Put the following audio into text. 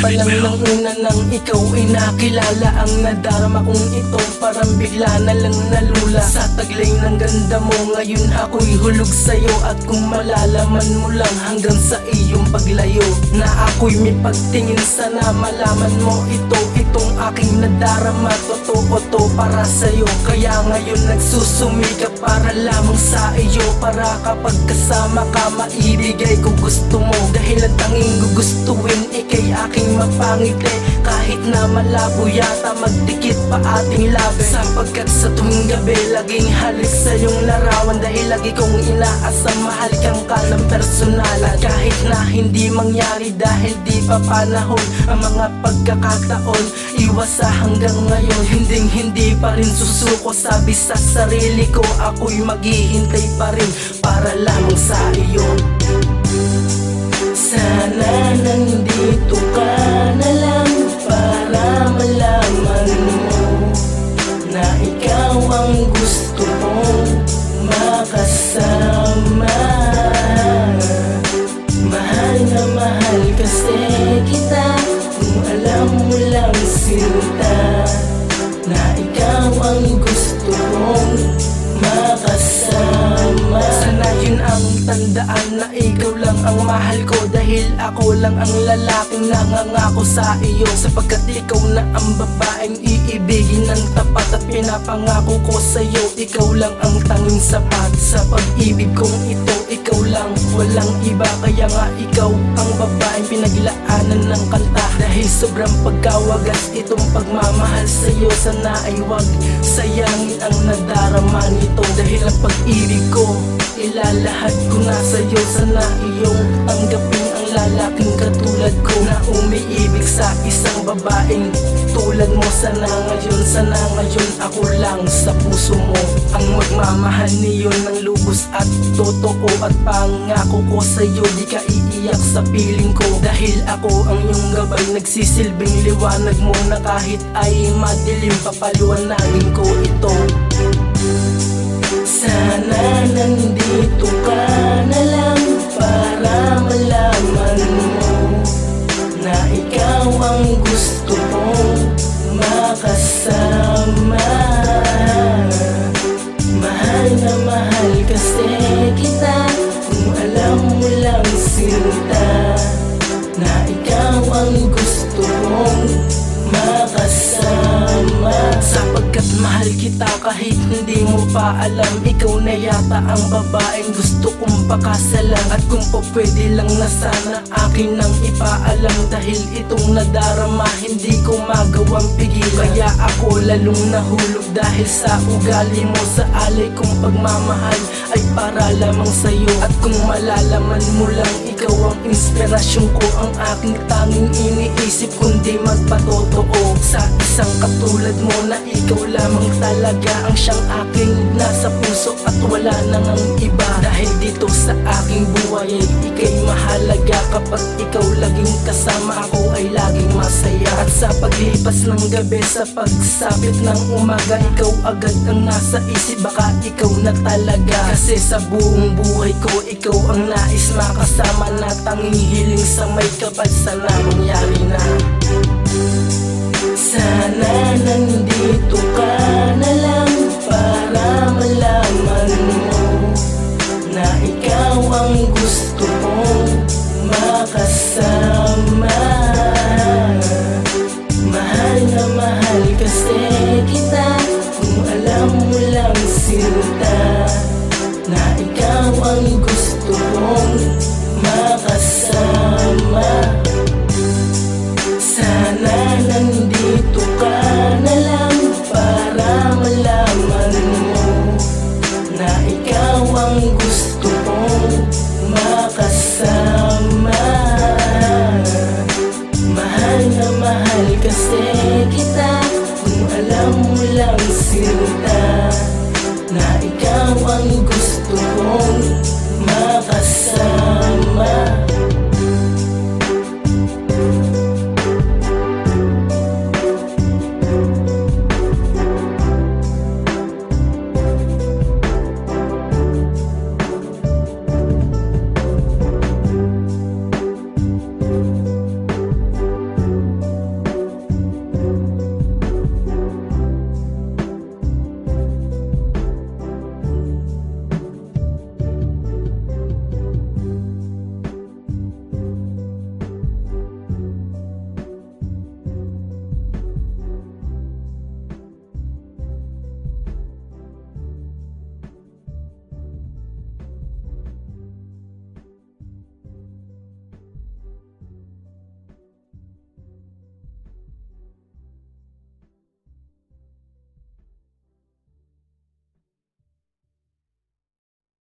pa lang ng una nang ikaw ay nakilala. Ang nadarama kong ito parang bigla na lang nalula. Sa taglay ng ganda mo ngayon ako'y hulog sa'yo. At kung malalaman mo lang hanggang sa iyong paglayo, na ako'y may pagtingin, sana malaman mo ito. Itong aking nadarama, totoo to para sa'yo. Kaya ngayon nagsusumikap para lamang sa iyo. Para kapag kasama ka maibigay ko gusto mo. Dahil ang tanging gugustuhin ikay aking mapangiti. Kahit na malabo yata magdikit pa ating labi. Sapagkat sa tuwing gabi laging halik sa iyong larawan. Dahil lagi kong inaasam mahal kang ka ng personal. At kahit na hindi mangyari dahil di pa panahon ang mga pagkakataon, iwas sa hanggang ngayon. Hindi pa rin susuko, sabi sa sarili ko ako'y maghihintay pa rin para lamang sa iyo. Sana nandito ka na lang para malaman mo na ikaw ang gusto kong makasama. Mahal na mahal kasi kita, kung alam mo lang sinta, na ikaw ang gusto kong makasama. Sana yun ang tandaan na ikaw lang ang mahal ko. Dahil ako lang ang lalaking nangangako sa iyo. Sapagkat ikaw na ang babaeng iibigin ng tapat. At pinapangako ko sa iyo, ikaw lang ang tanging sapat. Sa pag-ibig kong ito, ikaw lang, walang iba. Kaya nga ikaw ang babaeng pinaglaanan ng kanta. Dahil sobrang pagkawagas itong pagmamahal sa iyo, sana ay wag sayangin ang nadarama nito. Dahil ang pag-ibig ko ilalahad ko na sa'yo. Sana iyong tanggapin ang lalaking katulad ko, na umiibig sa isang babaeng tulad mo. Sana ngayon ako lang sa puso mo ang magmamahal niyon ng lubos at totoo. At pangako ko sa'yo di ka iiyak sa piling ko. Dahil ako ang iyong gabay, nagsisilbing liwanag mo, na kahit ay madilim papaliwanagin ko ito. Sana nandito ka na lang para malaman mo na ikaw ang gusto kong makasama. Mahal na mahal kasi kita, kung alam mo lang sinta, na ikaw ang gusto kong makasama. Sapagkat mahal kita kahit hindi mo pa alam, ikaw na yata ang babaeng gusto kong pakasalan. At kung po pwede lang na sana akin nang ipaalam. Dahil itong nadarama hindi ko magawang pigil. Kaya ako lalong nahulog dahil sa ugali mo. Sa alay kong pagmamahal ay para lamang sa'yo. At kung malalaman mo lang, ikaw ang inspirasyon ko, ang aking tanging iniisip kundi magpatotoo. Sa isang katulad mo na ikaw lamang talaga ang siyang aking nasa puso. At wala nang ang iba. Dahil dito sa aking buhay ay ika'y mahalaga. Kapag ikaw laging kasama ako ay laging masaya. At sa paglipas ng gabi, sa pagsapit ng umaga, ikaw agad ang nasa isip, baka ikaw na talaga. Kasi sa buong buhay ko ikaw ang nais makasama, na tanging hiling sa may kapal, sana mangyari na. Sana nandito ka na lang para malaman